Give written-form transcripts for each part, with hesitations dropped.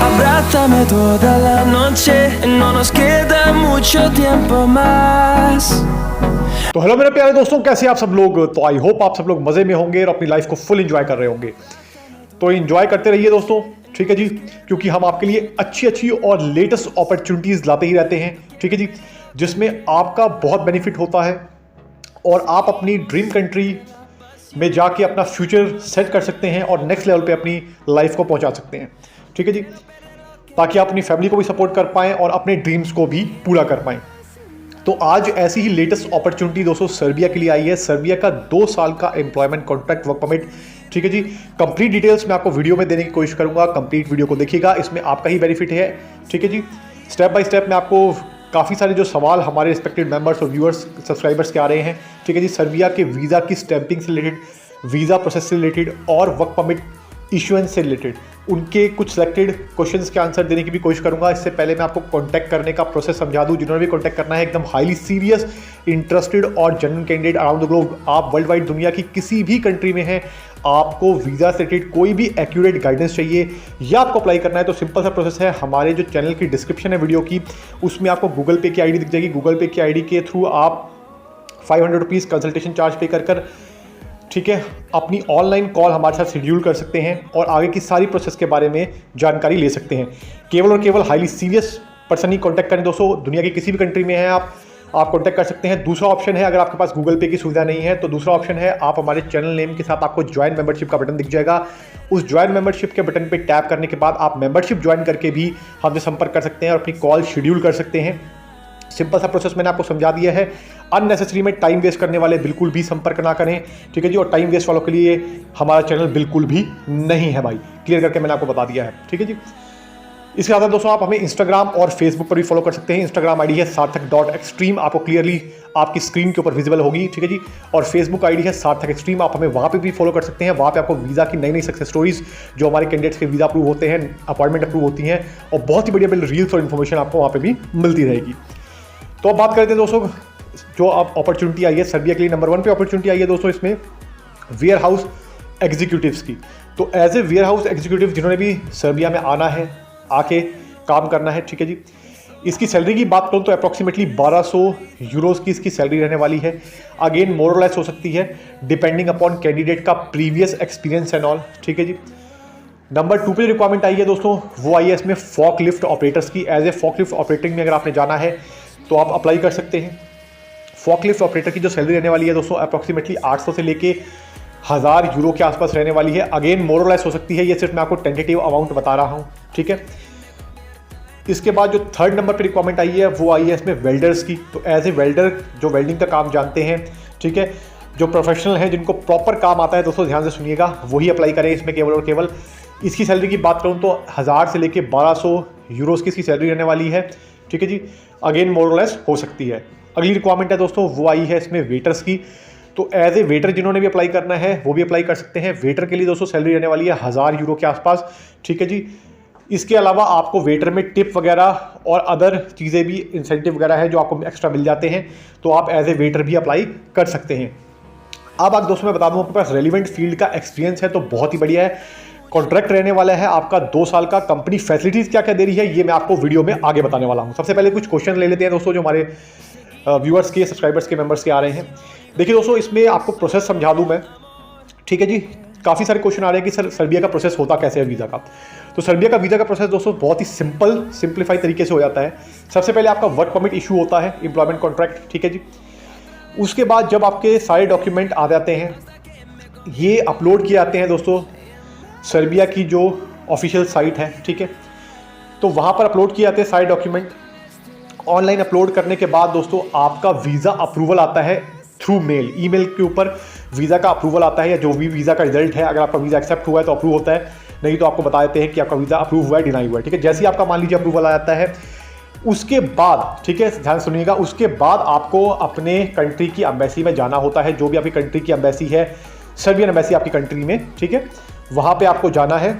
Abrázame toda la noche, no nos queda mucho tiempo más. तो hello मेरे प्यारे दोस्तों, कैसे आप सब लोग। तो आई होप आप सब लोग मजे में होंगे और अपनी लाइफ को फुल एंजॉय कर रहे होंगे। तो एंजॉय करते रहिए दोस्तों, ठीक है जी, क्योंकि हम आपके लिए अच्छी अच्छी और लेटेस्ट अपॉर्चुनिटीज लाते ही रहते हैं, ठीक है जी, जिसमें आपका बहुत बेनिफिट होता है और आप अपनी ड्रीम कंट्री में जाके अपना फ्यूचर सेट कर सकते हैं और नेक्स्ट लेवल पे अपनी लाइफ को पहुंचा सकते हैं, ठीक है जी, ताकि आप अपनी फैमिली को भी सपोर्ट कर पाएं और अपने ड्रीम्स को भी पूरा कर पाएं। तो आज ऐसी ही लेटेस्ट अपॉर्चुनिटी दोस्तों सर्बिया के लिए आई है। सर्बिया का 2 साल का एम्प्लॉयमेंट कॉन्ट्रैक्ट वर्क परमिट, ठीक है जी। कंप्लीट डिटेल्स मैं आपको वीडियो में देने की कोशिश करूंगा, कंप्लीट वीडियो को देखिएगा, इसमें आपका ही बेनिफिट है, ठीक है जी। स्टेप बाय स्टेप मैं आपको काफ़ी सारे जो सवाल हमारे रिस्पेक्टेड मेंबर्स और व्यूअर्स सब्सक्राइबर्स के आ रहे हैं, ठीक है जी, सर्बिया के वीज़ा की स्टैंपिंग से रिलेटेड, वीज़ा प्रोसेस से रिलेटेड और वर्क परमिट इशुएंस से रिलेटेड उनके कुछ सिलेक्टेड क्वेश्चंस के आंसर देने की भी कोशिश करूंगा। इससे पहले मैं आपको कांटेक्ट करने का प्रोसेस समझा दूं। जिन्होंने भी कांटेक्ट करना है, एकदम हाईली सीरियस, इंटरेस्टेड और genuine candidate around the globe, आप वर्ल्ड वाइड दुनिया की किसी भी कंट्री में हैं, आपको वीज़ा से रिलेटेड कोई भी एक्यूरेट गाइडेंस चाहिए या आपको अप्लाई करना है, तो सिंपल सा प्रोसेस है। हमारे जो चैनल की डिस्क्रिप्शन है वीडियो की, उसमें आपको गूगल पे की आईडी दिख जाएगी। गूगल पे की आईडी के थ्रू आप 500 रुपीज़ कंसल्टेशन चार्ज पे कर, ठीक है, अपनी ऑनलाइन कॉल हमारे साथ शेड्यूल कर सकते हैं और आगे की सारी प्रोसेस के बारे में जानकारी ले सकते हैं। केवल और केवल हाईली सीरियस पर्सन ही कांटेक्ट करें दोस्तों। दुनिया की किसी भी कंट्री में हैं आप कांटेक्ट कर सकते हैं। दूसरा ऑप्शन है, अगर आपके पास गूगल पे की सुविधा नहीं है तो दूसरा ऑप्शन है, आप हमारे चैनल नेम के साथ आपको ज्वाइन मेंबरशिप का बटन दिख जाएगा। उस ज्वाइन मेंबरशिप के बटन पर टैप करने के बाद आप मेंबरशिप ज्वाइन करके भी हमसे संपर्क कर सकते हैं और अपनी कॉल शेड्यूल कर सकते हैं। सिंपल सा प्रोसेस मैंने आपको समझा दिया है। अननेसेसरी में टाइम वेस्ट करने वाले बिल्कुल भी संपर्क ना करें, ठीक है जी, और टाइम वेस्ट वालों के लिए हमारा चैनल बिल्कुल भी नहीं है भाई, क्लियर करके मैंने आपको बता दिया है, ठीक है जी। इसके साथ दोस्तों आप हमें इंस्टाग्राम और फेसबुक पर भी फॉलो कर सकते हैं। इंस्टाग्राम आईडी है sarthak.extreme, आपको क्लियरली आपकी स्क्रीन के ऊपर विजिबल होगी, ठीक है जी, और फेसबुक आईडी है sarthak extreme, आप हमें वहाँ पे भी फॉलो कर सकते हैं। वहाँ पे आपको वीज़ा की नई नई सक्सेस स्टोरीज, जो हमारे कैंडिडेट्स के वीज़ा अप्रूव होते हैं, अपॉइंटमेंट अप्रूव होती हैं, और बहुत ही बढ़िया रील्स और इन्फॉर्मेशन आपको वहाँ पर भी मिलती रहेगी। तो अब बात करते हैं दोस्तों, जो अब अपॉर्चुनिटी आई है सर्बिया के लिए, नंबर 1 पे अपॉर्चुनिटी आई है दोस्तों इसमें वेयर हाउस एग्जीक्यूटिव्स की। तो as a warehouse executive जिन्होंने भी सर्बिया में आना है, आके काम करना है, ठीक है जी, इसकी सैलरी की बात करूँ तो अप्रॉक्सीमेटली 1200 यूरोज़ की इसकी सैलरी रहने वाली है। अगेन मोर और लेस हो सकती है डिपेंडिंग अपॉन कैंडिडेट का प्रीवियस एक्सपीरियंस एंड ऑल, ठीक है जी। नंबर 2 पे रिक्वायरमेंट आई है दोस्तों, वो आई है इसमें फॉक लिफ्ट ऑपरेटर्स की। As a forklift operating में अगर आपने जाना है तो आप अप्लाई कर सकते हैं। फॉकलिफ्ट ऑपरेटर की जो सैलरी रहने वाली है दोस्तों अप्रॉक्सीमेटली 800 से लेके 1000 यूरो के आसपास रहने वाली है। अगेन मोर और लेस हो सकती है, ये सिर्फ मैं आपको टेंटेटिव अमाउंट बता रहा हूँ, ठीक है। इसके बाद जो 3rd नंबर पे रिक्वायरमेंट आई है वो आई है इसमें वेल्डर्स की। तो एज ए वेल्डर जो वेल्डिंग का काम जानते हैं, ठीक है, जो प्रोफेशनल हैं, जिनको प्रॉपर काम आता है दोस्तों, ध्यान से सुनिएगा, वही अप्लाई करें इसमें केवल और केवल। इसकी सैलरी की बात करूँ तो 1000 से लेके 1200 यूरोज़ की इसकी सैलरी रहने वाली है, ठीक है जी। अगेन मोर और लेस हो सकती है। अगली रिक्वायरमेंट है दोस्तों, वो आई है इसमें वेटर्स की। तो एज ए वेटर जिन्होंने भी अप्लाई करना है वो भी अप्लाई कर सकते हैं। वेटर के लिए दोस्तों सैलरी रहने वाली है 1000 यूरो के आसपास, ठीक है जी। इसके अलावा आपको वेटर में टिप वगैरह और अदर चीज़ें भी, इंसेंटिव वगैरह है जो आपको एक्स्ट्रा मिल जाते हैं, तो आप एज ए वेटर भी अप्लाई कर सकते हैं। अब आप दोस्तों मैं बता दूँ, आपके पास रेलिवेंट फील्ड का एक्सपीरियंस है तो बहुत ही बढ़िया है। कॉन्ट्रैक्ट रहने वाला है आपका 2 साल का। कंपनी फैसिलिटीज़ क्या क्या दे रही है ये मैं आपको वीडियो में आगे बताने वाला हूँ। सबसे पहले कुछ क्वेश्चन ले लेते हैं दोस्तों, जो हमारे व्यूअर्स के, सब्सक्राइबर्स के, मेंबर्स के आ रहे हैं। देखिए दोस्तों, इसमें आपको प्रोसेस समझा दूँ मैं, ठीक है जी। काफ़ी सारे क्वेश्चन आ रहे हैं कि सर सर्बिया का प्रोसेस होता कैसे है वीज़ा का। तो सर्बिया का वीज़ा का प्रोसेस दोस्तों बहुत ही सिंप्लीफाइड तरीके से हो जाता है। सबसे पहले आपका वर्क परमिट इशू होता है, एम्प्लॉयमेंट कॉन्ट्रैक्ट, ठीक है जी। उसके बाद जब आपके सारे डॉक्यूमेंट आ जाते हैं, ये अपलोड किए जाते हैं दोस्तों सर्बिया की जो ऑफिशियल साइट है, ठीक है, तो वहाँ पर अपलोड किए जाते हैं सारे डॉक्यूमेंट। ऑनलाइन अपलोड करने के बाद दोस्तों आपका वीज़ा अप्रूवल आता है थ्रू मेल। ईमेल के ऊपर वीज़ा का अप्रूवल आता है, या जो भी वीज़ा का रिजल्ट है, अगर आपका वीज़ा एक्सेप्ट हुआ है तो अप्रूव होता है, नहीं तो आपको बता देते हैं कि आपका वीज़ा अप्रूव हुआ है, डिनाई हुआ है, ठीक है। जैसे ही आपका मान लीजिए अप्रूवल आ जाता है, उसके बाद, ठीक है, ध्यान सुनिएगा, उसके बाद आपको अपने कंट्री की एम्बेसी में जाना होता है। जो भी आपकी कंट्री की एम्बेसी है, सर्बियन एम्बेसी आपकी कंट्री में, ठीक है, वहाँ पे आपको जाना है,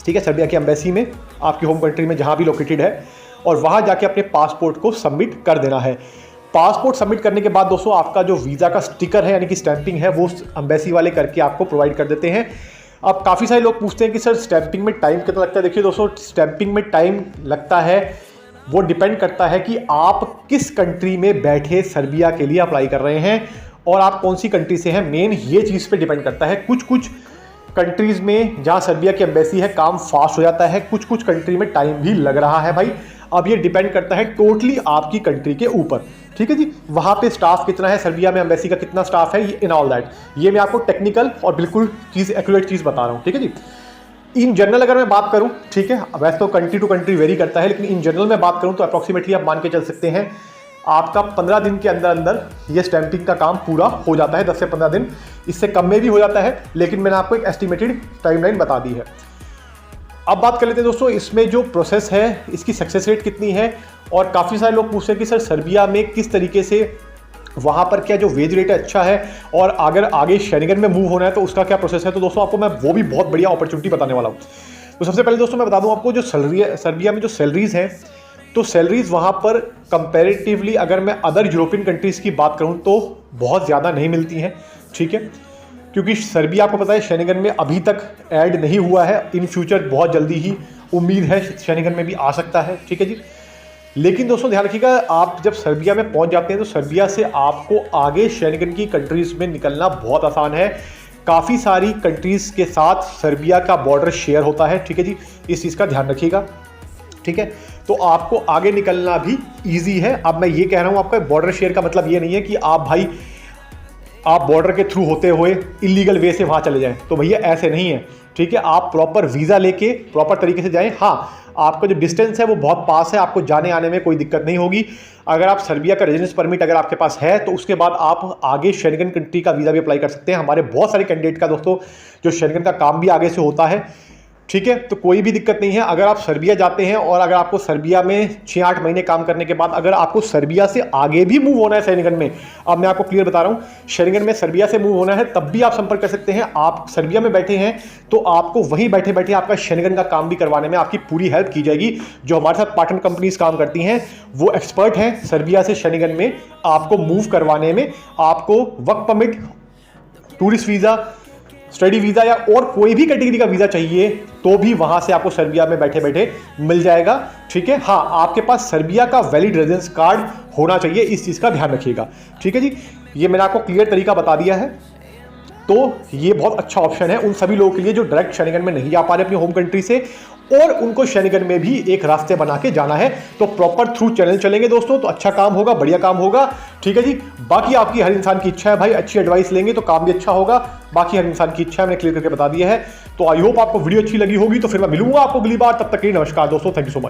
ठीक है, सर्बिया की एम्बेसी में, आपकी होम कंट्री में जहाँ भी लोकेटेड है, और वहाँ जाके अपने पासपोर्ट को सबमिट कर देना है। पासपोर्ट सबमिट करने के बाद दोस्तों आपका जो वीज़ा का स्टिकर है यानी कि स्टैंपिंग है वो एम्बेसी वाले करके आपको प्रोवाइड कर देते हैं। अब काफ़ी सारे लोग पूछते हैं कि सर स्टैंपिंग में टाइम कितना लगता है। देखिए दोस्तों, स्टैंपिंग में टाइम लगता है, वो डिपेंड करता है कि आप किस कंट्री में बैठे सर्बिया के लिए अप्लाई कर रहे हैं और आप कौन सी कंट्री से हैं। मेन ये चीज़ पे डिपेंड करता है। कुछ कुछ कंट्रीज़ में जहाँ सर्बिया की एम्बेसी है काम फास्ट हो जाता है, कुछ कुछ कंट्री में टाइम भी लग रहा है भाई। अब ये डिपेंड करता है टोटली आपकी कंट्री के ऊपर, ठीक है जी। वहाँ पे स्टाफ कितना है, सर्बिया में एम्बेसी का कितना स्टाफ है, इन ऑल दैट ये मैं आपको टेक्निकल और बिल्कुल चीज़ एक्यूरेट चीज़ बता रहा हूँ, ठीक है जी। इन जनरल अगर मैं बात करूं, ठीक है, वैसे तो कंट्री टू कंट्री वेरी करता है, लेकिन इन जनरल मैं बात करूं तो अप्रॉक्सीमेटली आप मान के चल सकते हैं आपका 15 दिन के अंदर अंदर ये स्टैंपिंग का काम पूरा हो जाता है। 10 से 15 दिन, इससे कम में भी हो जाता है, लेकिन मैंने आपको एक एस्टिमेटेड टाइमलाइन बता दी है। अब बात कर लेते हैं दोस्तों इसमें जो प्रोसेस है इसकी सक्सेस रेट कितनी है। और काफ़ी सारे लोग पूछते हैं कि सर सर्बिया में किस तरीके से वहाँ पर क्या जो वेज रेट है अच्छा है, और अगर आगे शेंगन में मूव होना है तो उसका क्या प्रोसेस है। तो दोस्तों आपको मैं वो भी बहुत बढ़िया अपॉर्चुनिटी बताने वाला हूँ। तो सबसे पहले दोस्तों मैं बता दूँ आपको, जो सैलरी है सर्बिया में, जो सैलरीज हैं, तो सैलरीज वहाँ पर कंपैरेटिवली अगर मैं अदर यूरोपियन कंट्रीज़ की बात करूँ तो बहुत ज़्यादा नहीं मिलती हैं, ठीक है, क्योंकि सर्बिया आपको पता है शेंगन में अभी तक ऐड नहीं हुआ है। इन फ्यूचर बहुत जल्दी ही उम्मीद है शेंगन में भी आ सकता है, ठीक है जी। लेकिन दोस्तों ध्यान रखिएगा, आप जब सर्बिया में पहुंच जाते हैं तो सर्बिया से आपको आगे शेंगन की कंट्रीज़ में निकलना बहुत आसान है। काफ़ी सारी कंट्रीज़ के साथ सर्बिया का बॉर्डर शेयर होता है, ठीक है जी, इस चीज़ का ध्यान रखिएगा, ठीक है। तो आपको आगे निकलना भी ईजी है। अब मैं ये कह रहा हूँ आपका बॉर्डर शेयर का मतलब ये नहीं है कि आप भाई आप बॉर्डर के थ्रू होते हुए इलीगल वे से वहाँ चले जाएं, तो भैया ऐसे नहीं है, ठीक है। आप प्रॉपर वीज़ा लेके प्रॉपर तरीके से जाएं। हाँ, आपका जो डिस्टेंस है वो बहुत पास है, आपको जाने आने में कोई दिक्कत नहीं होगी। अगर आप सर्बिया का रेजिडेंस परमिट अगर आपके पास है तो उसके बाद आप आगे शेंगन कंट्री का वीज़ा भी अप्लाई कर सकते हैं। हमारे बहुत सारे कैंडिडेट का दोस्तों जो शेंगन का काम भी आगे से होता है, ठीक है, तो कोई भी दिक्कत नहीं है। अगर आप सर्बिया जाते हैं और अगर आपको सर्बिया में 6-8 महीने काम करने के बाद अगर आपको सर्बिया से आगे भी मूव होना है शेंगन में, अब मैं आपको क्लियर बता रहा हूँ, शेंगन में सर्बिया से मूव होना है तब भी आप संपर्क कर सकते हैं। आप सर्बिया में बैठे हैं तो आपको वहीं बैठे बैठे आपका शेंगन का काम भी करवाने में आपकी पूरी हेल्प की जाएगी। जो हमारे साथ पार्टनर कंपनीज काम करती हैं वो एक्सपर्ट हैं सर्बिया से शेंगन में आपको मूव करवाने में। आपको work permit, tourist visa, study visa या और कोई भी कैटेगरी का वीज़ा चाहिए तो भी वहाँ से आपको सर्बिया में बैठे बैठे मिल जाएगा, ठीक है। हाँ, आपके पास सर्बिया का वैलिड रेजिडेंस कार्ड होना चाहिए, इस चीज़ का ध्यान रखिएगा, ठीक है जी। ये मैंने आपको क्लियर तरीका बता दिया है। तो ये बहुत अच्छा ऑप्शन है उन सभी लोगों के लिए जो डायरेक्ट शेंगन में नहीं जा पा रहे अपनी होम कंट्री से और उनको शेंगन में भी एक रास्ते बना के जाना है। तो प्रॉपर थ्रू चैनल चलेंगे दोस्तों तो अच्छा काम होगा, बढ़िया काम होगा, ठीक है जी। बाकी आपकी हर इंसान की इच्छा है भाई, अच्छी एडवाइस लेंगे तो काम भी अच्छा होगा। बाकी हर इंसान की इच्छा है, मैंने क्लियर करके बता दिया है। तो आई होप आपको वीडियो अच्छी लगी होगी। तो फिर मैं मिलूंगा आपको अगली बार, तब तक के लिए नमस्कार दोस्तों, थैंक यू सो मच।